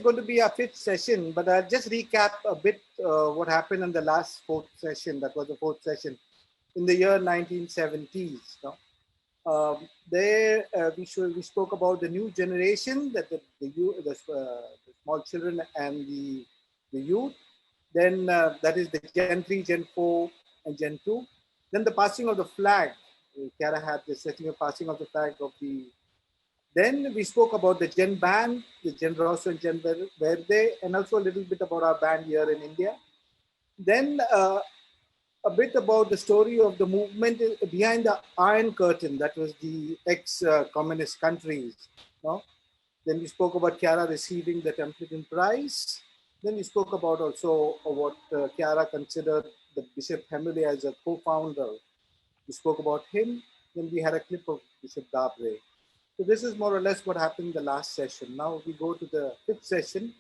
going to be our fifth session, but I'll just recap a bit what happened in the last fourth session. That was the fourth session in the year 1970s. No? There we spoke about the new generation, that the small children and the youth. Then that is the Gen 3, Gen 4, and Gen 2. Then the passing of the flag. Chiara had the setting of passing of the flag of the. Then we spoke about the Gen band, the Gen Rosso and Gen Verde, and also a little bit about our band here in India. Then a bit about the story of the movement behind the Iron Curtain, that was the ex-communist countries. No? Then we spoke about Chiara receiving the Templeton Prize. Then we spoke about also what Chiara considered the Bishop Hemley as a co-founder. We spoke about him. Then we had a clip of Bishop Dabre. So this is more or less what happened in the last session. Now we go to the fifth session,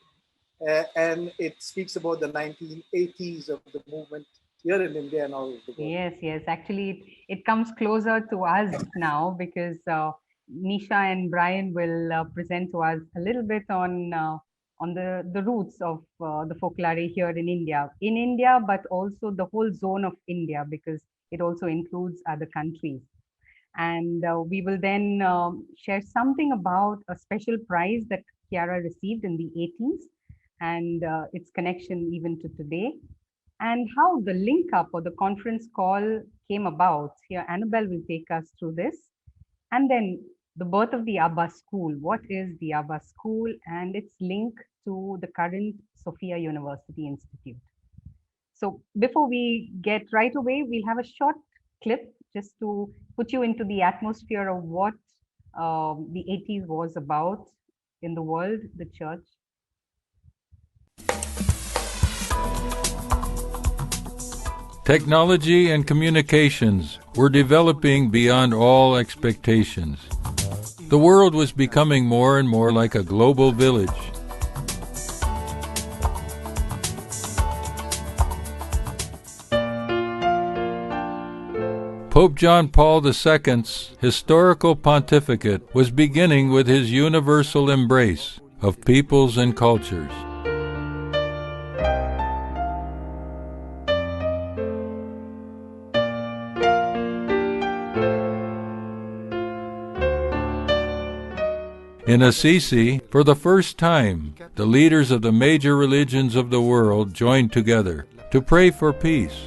and it speaks about the 1980s of the movement here in India and all over the world. Yes. Actually, it comes closer to us now because Nisha and Brian will present to us a little bit on the roots of the Focolare here in India, but also the whole zone of India, because it also includes other countries. And we will then share something about a special prize that Chiara received in the 80s and its connection even to today, and how the link up or the conference call came about. Here, Annabelle will take us through this. And then the birth of the ABBA School. What is the ABBA School and its link to the current Sophia University Institute? So before we get right away, we'll have a short clip just to put you into the atmosphere of what the 80s was about in the world, the church. Technology and communications were developing beyond all expectations. The world was becoming more and more like a global village. Pope John Paul II's historical pontificate was beginning with his universal embrace of peoples and cultures. In Assisi, for the first time, the leaders of the major religions of the world joined together to pray for peace.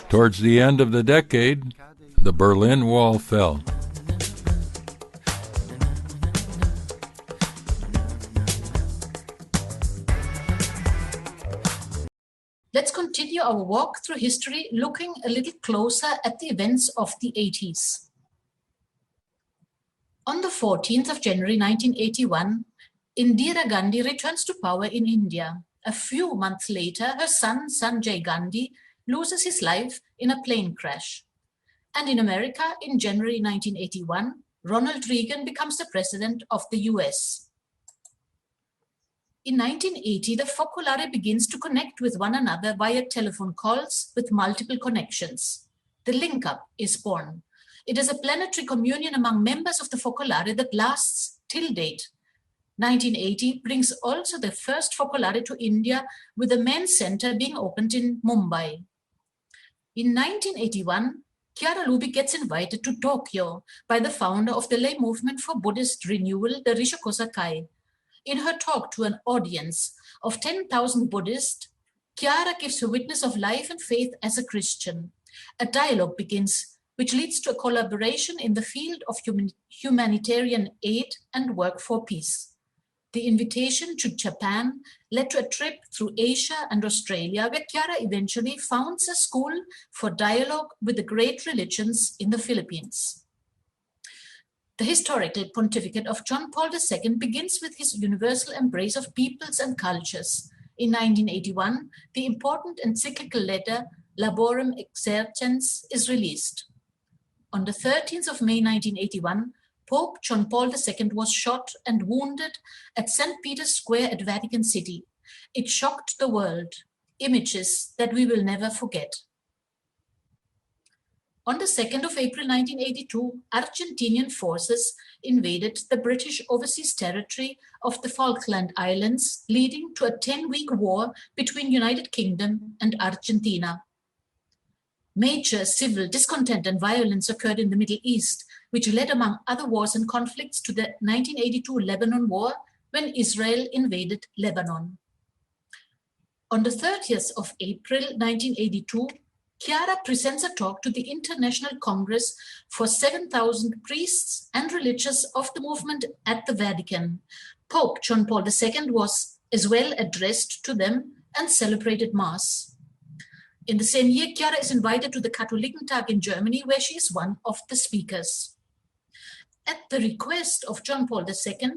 Towards the end of the decade, the Berlin Wall fell. Let's continue our walk through history, looking a little closer at the events of the 80s. On the 14th of January 1981, Indira Gandhi returns to power in India. A few months later, her son, Sanjay Gandhi, loses his life in a plane crash. And in America, in January 1981, Ronald Reagan becomes the president of the US. In 1980, the Focolare begins to connect with one another via telephone calls with multiple connections. The link-up is born. It is a planetary communion among members of the Focolare that lasts till date. 1980 brings also the first Focolare to India, with the men's center being opened in Mumbai. In 1981, Chiara gets invited to Tokyo by the founder of the lay movement for Buddhist renewal, the Rishoku Sakai. In her talk to an audience of 10,000 Buddhists, Chiara gives her witness of life and faith as a Christian. A dialogue begins, which leads to a collaboration in the field of humanitarian aid and work for peace. The invitation to Japan led to a trip through Asia and Australia, where Chiara eventually founds a school for dialogue with the great religions in the Philippines. The historical pontificate of John Paul II begins with his universal embrace of peoples and cultures. In 1981, the important encyclical letter Laborem Exercens is released. On the 13th of May 1981, Pope John Paul II was shot and wounded at St. Peter's Square at Vatican City. It shocked the world, images that we will never forget. On the 2nd of April 1982, Argentinian forces invaded the British overseas territory of the Falkland Islands, leading to a 10-week war between United Kingdom and Argentina. Major civil discontent and violence occurred in the Middle East, which led, among other wars and conflicts, to the 1982 Lebanon War, when Israel invaded Lebanon. On the 30th of April 1982, Chiara presents a talk to the International Congress for 7,000 priests and religious of the movement at the Vatican. Pope John Paul II was as well addressed to them and celebrated Mass. In the same year, Chiara is invited to the Katholikentag in Germany, where she is one of the speakers. At the request of John Paul II,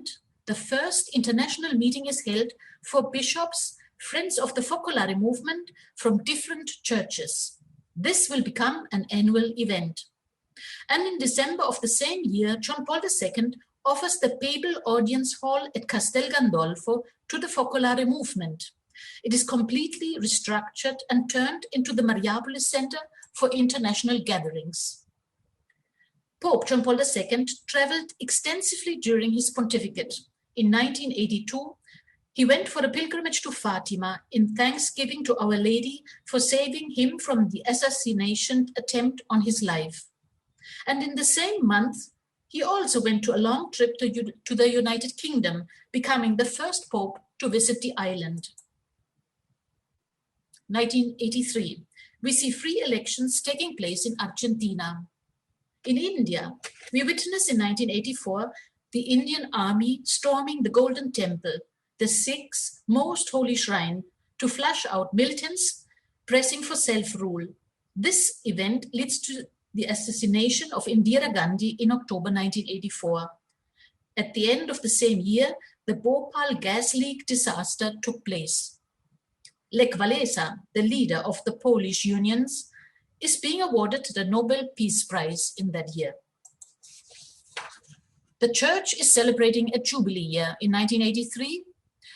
the first international meeting is held for bishops, friends of the Focolare movement from different churches. This will become an annual event. And in December of the same year, John Paul II offers the Papal Audience Hall at Castel Gandolfo to the Focolare movement. It is completely restructured and turned into the Mariapolis Center for international gatherings. Pope John Paul II traveled extensively during his pontificate. In 1982, he went for a pilgrimage to Fatima in thanksgiving to Our Lady for saving him from the assassination attempt on his life. And in the same month, he also went to a long trip to the United Kingdom, becoming the first pope to visit the island. 1983, we see free elections taking place in Argentina. In India, we witness in 1984 the Indian army storming the Golden Temple, the Sikhs' most holy shrine, to flush out militants pressing for self-rule. This event leads to the assassination of Indira Gandhi in October 1984. At the end of the same year, the Bhopal gas leak disaster took place. Lech Walesa, the leader of the Polish unions, is being awarded the Nobel Peace Prize in that year. The Church is celebrating a Jubilee year in 1983,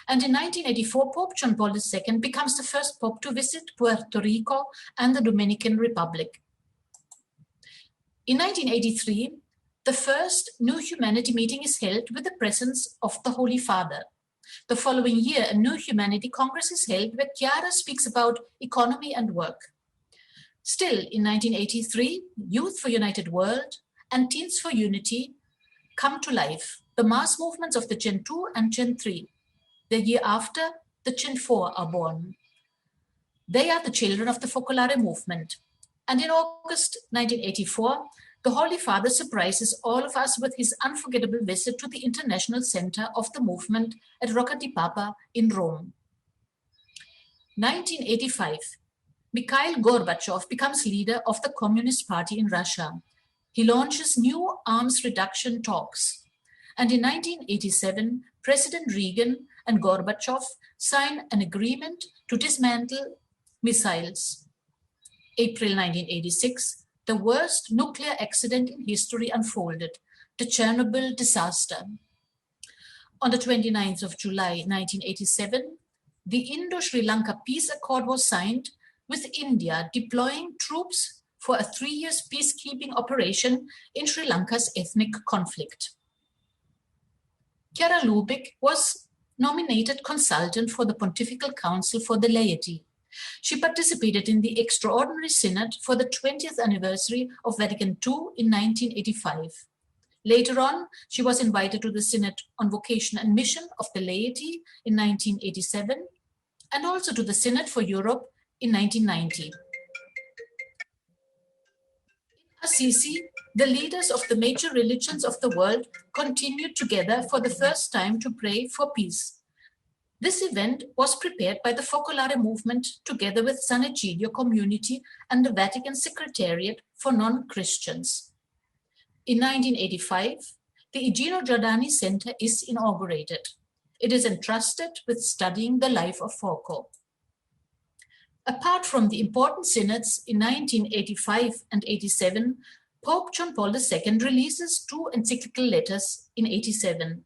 and in 1984, Pope John Paul II becomes the first Pope to visit Puerto Rico and the Dominican Republic. In 1983, the first New Humanity meeting is held with the presence of the Holy Father. The following year, a New Humanity Congress is held where Chiara speaks about economy and work. Still, in 1983, Youth for United World and Teens for Unity come to life, the mass movements of the Gen 2 and Gen 3. The year after, the Gen 4 are born. They are the children of the Focolare movement. And in August 1984, the Holy Father surprises all of us with his unforgettable visit to the International Center of the movement at Rocca di Papa in Rome. 1985, Mikhail Gorbachev becomes leader of the Communist Party in Russia. He launches new arms reduction talks. And in 1987, President Reagan and Gorbachev sign an agreement to dismantle missiles. April 1986, the worst nuclear accident in history unfolded, the Chernobyl disaster. On the 29th of July 1987, the Indo-Sri Lanka Peace Accord was signed, with India deploying troops for a 3-year peacekeeping operation in Sri Lanka's ethnic conflict. Chiara Lubich was nominated consultant for the Pontifical Council for the Laity. She participated in the Extraordinary Synod for the 20th anniversary of Vatican II in 1985. Later on, she was invited to the Synod on Vocation and Mission of the Laity in 1987, and also to the Synod for Europe in 1990. In Assisi, the leaders of the major religions of the world continued together for the first time to pray for peace. This event was prepared by the Focolare movement together with San Egidio community and the Vatican Secretariat for Non-Christians. In 1985, the Igino Giordani Center is inaugurated. It is entrusted with studying the life of Foco. Apart from the important synods in 1985 and 87, Pope John Paul II releases 2 encyclical letters in 87.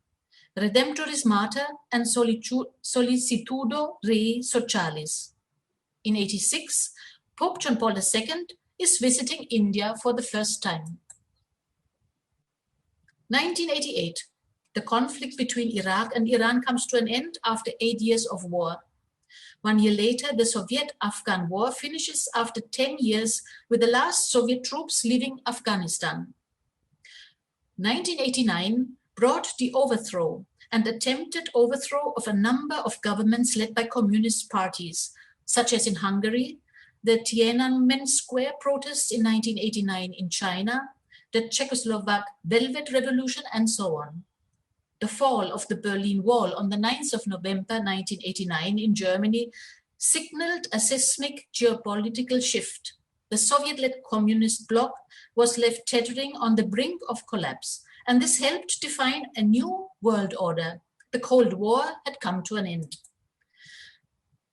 Redemptoris Mater and Solicitudo Rei Socialis. In 86, Pope John Paul II is visiting India for the first time. 1988, the conflict between Iraq and Iran comes to an end after 8 years of war. 1 year later, the Soviet-Afghan War finishes after 10 years with the last Soviet troops leaving Afghanistan. 1989 brought the overthrow and attempted overthrow of a number of governments led by communist parties, such as in Hungary, the Tiananmen Square protests in 1989 in China, the Czechoslovak Velvet Revolution, and so on. The fall of the Berlin Wall on the 9th of November 1989 in Germany signaled a seismic geopolitical shift. The Soviet-led communist bloc was left teetering on the brink of collapse, and this helped define a new world order. The Cold War had come to an end.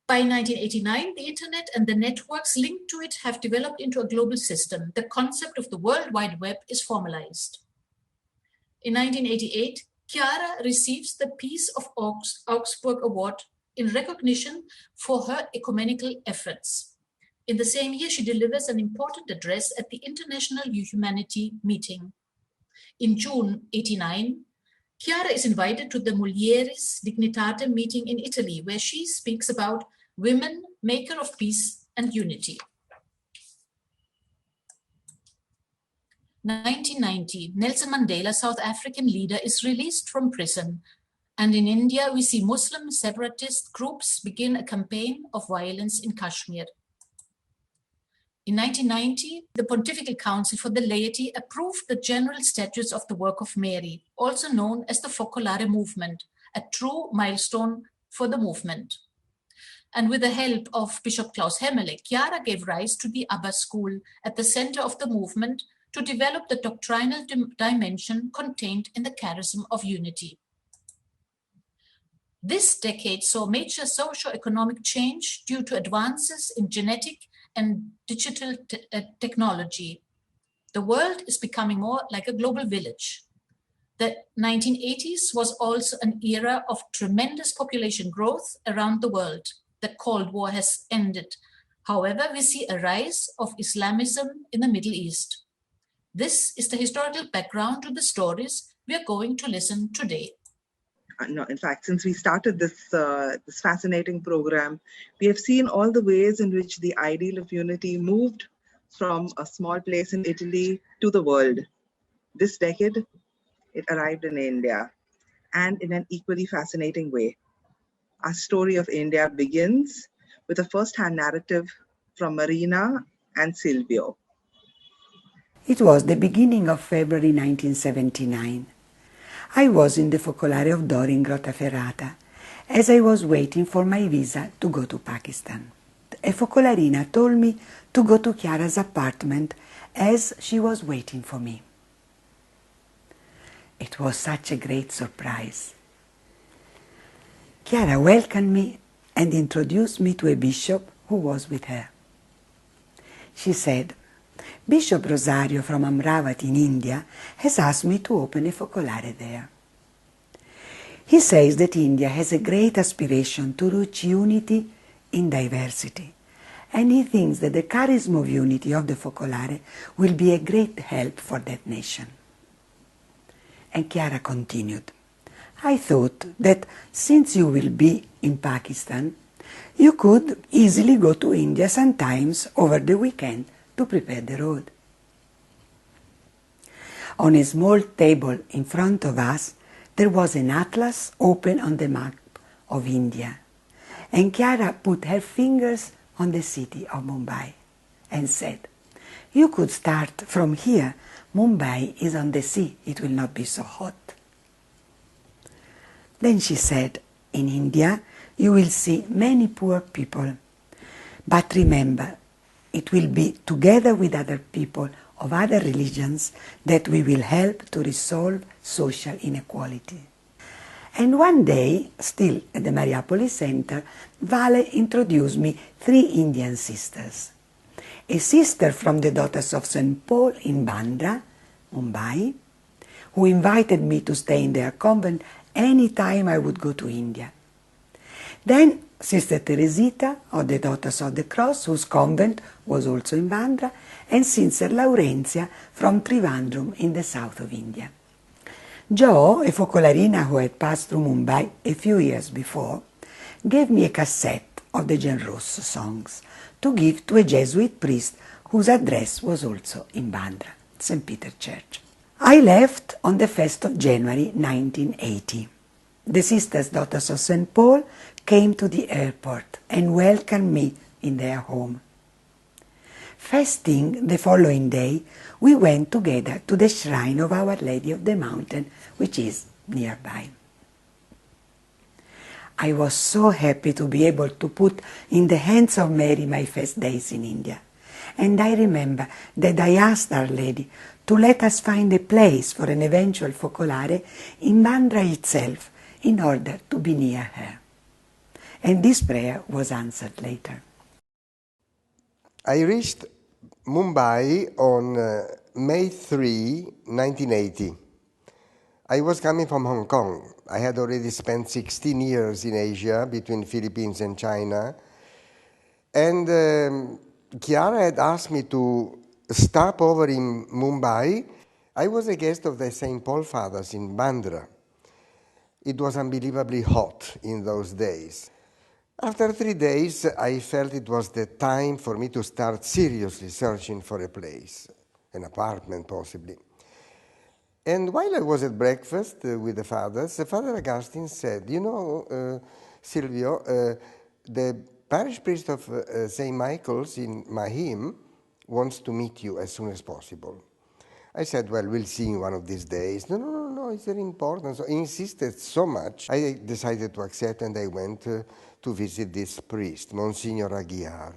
By 1989, the internet and the networks linked to it have developed into a global system. The concept of the World Wide Web is formalized. In 1988, Chiara receives the Peace of Augsburg Award in recognition for her ecumenical efforts. In the same year, she delivers an important address at the International Humanity Meeting. In June 1989, Chiara is invited to the Mulieris Dignitate meeting in Italy, where she speaks about women, maker of peace and unity. 1990, Nelson Mandela, South African leader, is released from prison. And in India, we see Muslim separatist groups begin a campaign of violence in Kashmir. In 1990, the Pontifical Council for the Laity approved the General Statutes of the Work of Mary, also known as the Focolare movement, a true milestone for the movement. And with the help of Bishop Klaus Hemmerle, Chiara gave rise to the Abba School at the center of the movement to develop the doctrinal dimension contained in the charism of unity. This decade saw major socio-economic change due to advances in genetic and digital technology. The world is becoming more like a global village. The 1980s was also an era of tremendous population growth around the world. The Cold War has ended. However, we see a rise of Islamism in the Middle East. This is the historical background to the stories we are going to listen today. No, in fact, since we started this fascinating program, we have seen all the ways in which the ideal of unity moved from a small place in Italy to the world. This decade, it arrived in India, and in an equally fascinating way. Our story of India begins with a first-hand narrative from Marina and Silvio. It was the beginning of February 1979. I was in the Focolare of Dori in Grottaferrata as I was waiting for my visa to go to Pakistan. A Focolarina told me to go to Chiara's apartment as she was waiting for me. It was such a great surprise. Chiara welcomed me and introduced me to a bishop who was with her. She said, "Bishop Rosario from Amravati in India has asked me to open a focolare there. He says that India has a great aspiration to reach unity in diversity, and he thinks that the charism of unity of the focolare will be a great help for that nation." And Chiara continued, "I thought that since you will be in Pakistan, you could easily go to India sometimes over the weekend to prepare the road." On a small table in front of us, there was an atlas open on the map of India, and Chiara put her fingers on the city of Mumbai and said, "You could start from here. Mumbai is on the sea. It will not be so hot." Then she said, "In India, you will see many poor people. But remember, it will be together with other people of other religions that we will help to resolve social inequality." And one day, still at the Mariapoli Center, Vale introduced me 3 Indian sisters. A sister from the Daughters of St. Paul in Bandra, Mumbai, who invited me to stay in their convent any time I would go to India. Then Sister Teresita of the Daughters of the Cross, whose convent was also in Bandra, and Sister Laurentia from Trivandrum in the south of India. Jo, a focolarina who had passed through Mumbai a few years before, gave me a cassette of the Genrosso songs to give to a Jesuit priest whose address was also in Bandra, St. Peter Church. I left on the 1st of January 1980. The Sisters Daughters of St. Paul came to the airport and welcomed me in their home. Fasting the following day, we went together to the shrine of Our Lady of the Mountain, which is nearby. I was so happy to be able to put in the hands of Mary my first days in India. And I remember that I asked Our Lady to let us find a place for an eventual focolare in Bandra itself in order to be near her. And this prayer was answered later. I reached Mumbai on May 3, 1980. I was coming from Hong Kong. I had already spent 16 years in Asia, between Philippines and China. And Chiara had asked me to stop over in Mumbai. I was a guest of the St. Paul Fathers in Bandra. It was unbelievably hot in those days. After 3 days, I felt it was the time for me to start seriously searching for a place, an apartment possibly. And while I was at breakfast with the fathers, Father Augustine said, you know, Silvio, the parish priest of St. Michael's in Mahim wants to meet you as soon as possible. I said, well, we'll see in one of these days. No, it's very important. So he insisted so much, I decided to accept, and I went to visit this priest, Monsignor Aguiar.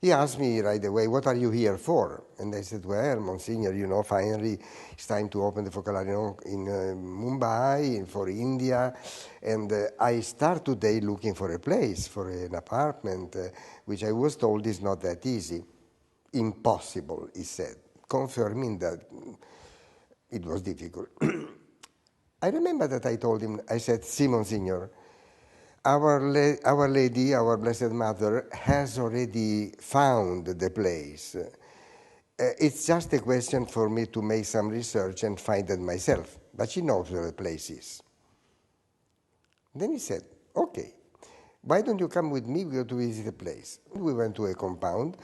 He asked me right away, what are you here for? And I said, well, Monsignor, you know, finally it's time to open the Focolare in Mumbai, for India. And I start today looking for a place, for an apartment, which I was told is not that easy. Impossible, he said, confirming that it was difficult. I remember that I told him, I said, see, Monsignor, Our Lady, our Blessed Mother, has already found the place. It's just a question for me to make some research and find it myself. But she knows where the place is. Then he said, okay, why don't you come with me? We go to visit the place. We went to a compound,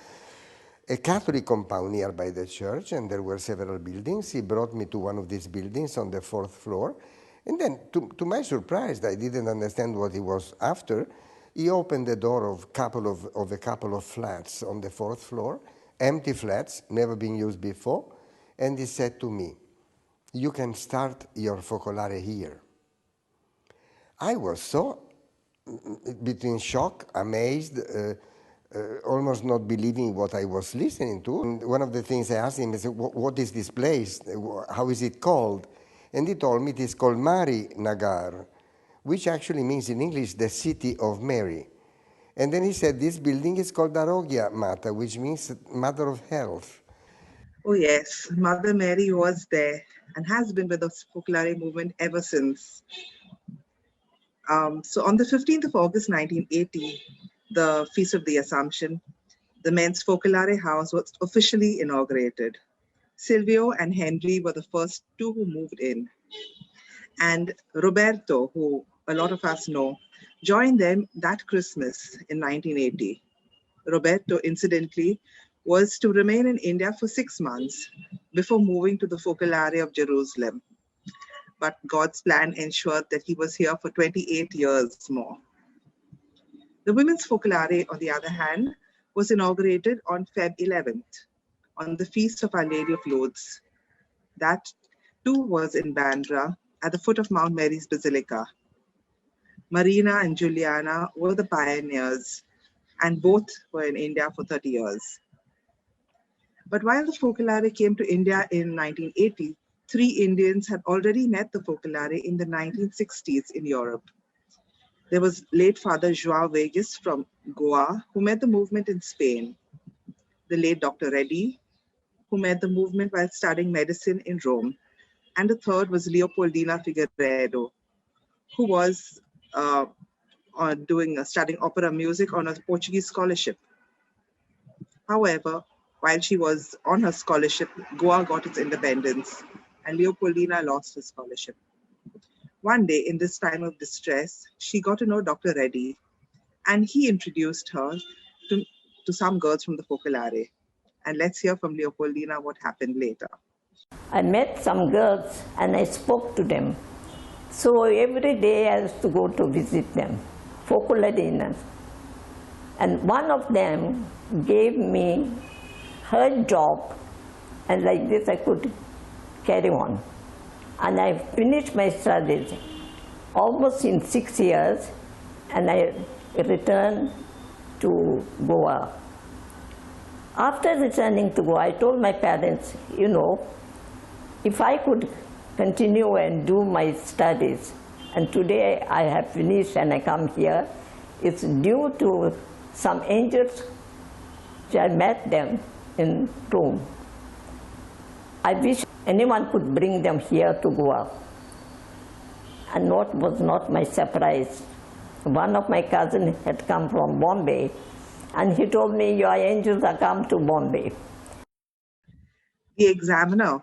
a Catholic compound nearby the church, and there were several buildings. He brought me to one of these buildings on the 4th floor. And then, to my surprise, I didn't understand what he was after. He opened the door of a couple of flats on the 4th floor, empty flats, never been used before, and he said to me, you can start your focolare here. I was so between shock, amazed, almost not believing what I was listening to. And one of the things I asked him is, what is this place? How is it called? And he told me it is called Mari Nagar, which actually means in English the city of Mary. And then he said this building is called Arogya Mata, which means Mother of Health. Oh yes, Mother Mary was there and has been with the Focolare movement ever since. So on the 15th of August 1980, the Feast of the Assumption, the men's Focolare house was officially inaugurated. Silvio and Henry were the first two who moved in. And Roberto, who a lot of us know, joined them that Christmas in 1980. Roberto, incidentally, was to remain in India for 6 months before moving to the Focolare of Jerusalem. But God's plan ensured that he was here for 28 years more. The women's Focolare, on the other hand, was inaugurated on Feb 11th, on the Feast of Our Lady of Lourdes. That too was in Bandra, at the foot of Mount Mary's Basilica. Marina and Juliana were the pioneers, and both were in India for 30 years. But while the Focolare came to India in 1980, 3 Indians had already met the Focolare in the 1960s in Europe. There was late Father João Vegas from Goa, who met the movement in Spain. The late Dr. Reddy, who met the movement while studying medicine in Rome. And the third was Leopoldina Figueiredo, who was studying opera music on a Portuguese scholarship. However, while she was on her scholarship, Goa got its independence and Leopoldina lost her scholarship. One day, in this time of distress, she got to know Dr. Reddy, and he introduced her to some girls from the Focolare. And let's hear from Leopoldina what happened later. I met some girls and I spoke to them. So every day I used to go to visit them, Focolarinas. And one of them gave me her job, and like this I could carry on. And I finished my studies almost in 6 years, and I returned to Goa. After returning to Goa, I told my parents, you know, if I could continue and do my studies, and today I have finished and I come here, it's due to some angels which I met them in Rome. I wish anyone could bring them here to Goa. And what was not my surprise, one of my cousins had come from Bombay, and he told me, your angels are come to Bombay. The Examiner,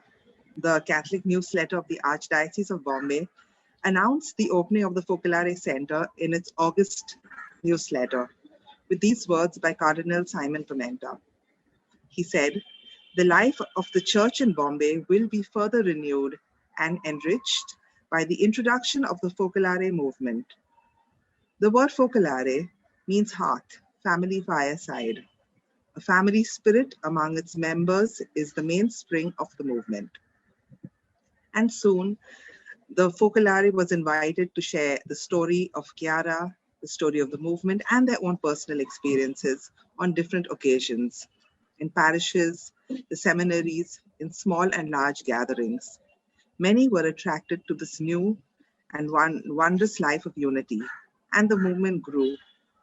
the Catholic newsletter of the Archdiocese of Bombay, announced the opening of the Focolare Center in its August newsletter with these words by Cardinal Simon Pimenta. He said, the life of the church in Bombay will be further renewed and enriched by the introduction of the Focolare movement. The word Focolare means heart, family fireside. A family spirit among its members is the mainspring of the movement. And soon, the Focolare was invited to share the story of Chiara, the story of the movement, and their own personal experiences on different occasions, in parishes, the seminaries, in small and large gatherings. Many were attracted to this new and wondrous life of unity, and the movement grew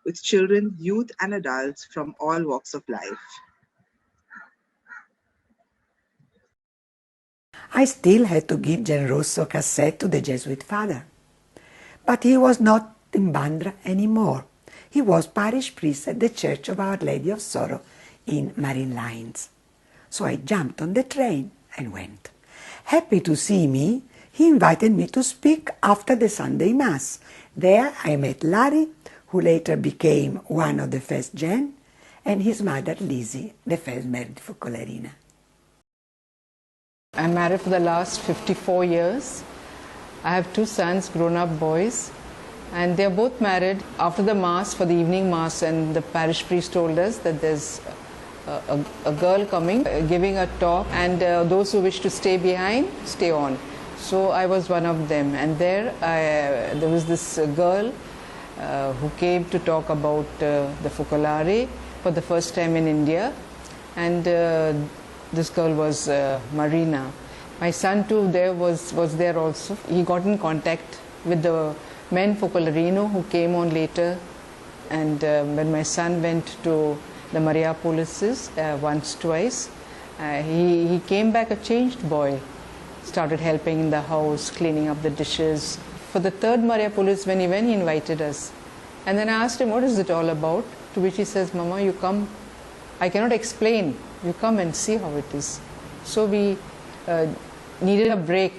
with children, youth, and adults from all walks of life. I still had to give Gianrosso cassette to the Jesuit father. But he was not in Bandra anymore. He was parish priest at the Church of Our Lady of Sorrow in Marine Lines. So I jumped on the train and went. Happy to see me, he invited me to speak after the Sunday Mass. There I met Larry, who later became one of the first gen, and his mother Lizzie, the first married Focolarina. I'm married for the last 54 years. I have 2 sons, grown-up boys, and they're both married. After the Mass, for the evening Mass, and the parish priest told us that there's a girl coming, giving a talk, and those who wish to stay behind, stay on. So I was one of them, and there was this girl who came to talk about the Focolare for the first time in India, and this girl was Marina. My son too was there also. He got in contact with the men Focolarino who came on later, and when my son went to the Mariapolises once, twice, he came back a changed boy. Started helping in the house, cleaning up the dishes. For the 3rd Mariapolis, when he went, he invited us. And then I asked him, what is it all about? To which he says, Mama, you come. I cannot explain. You come and see how it is. So we needed a break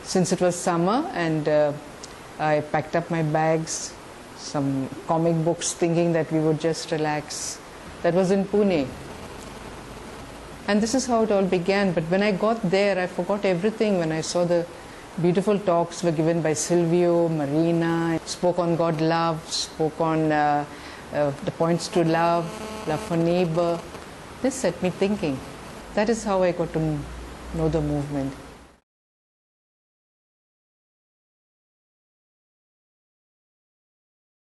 since it was summer, and I packed up my bags, some comic books, thinking that we would just relax. That was in Pune. And this is how it all began. But when I got there, I forgot everything when I saw the beautiful talks were given by Silvio, Marina, spoke on God love, spoke on the points to love for neighbor. This set me thinking. That is how I got to know the movement.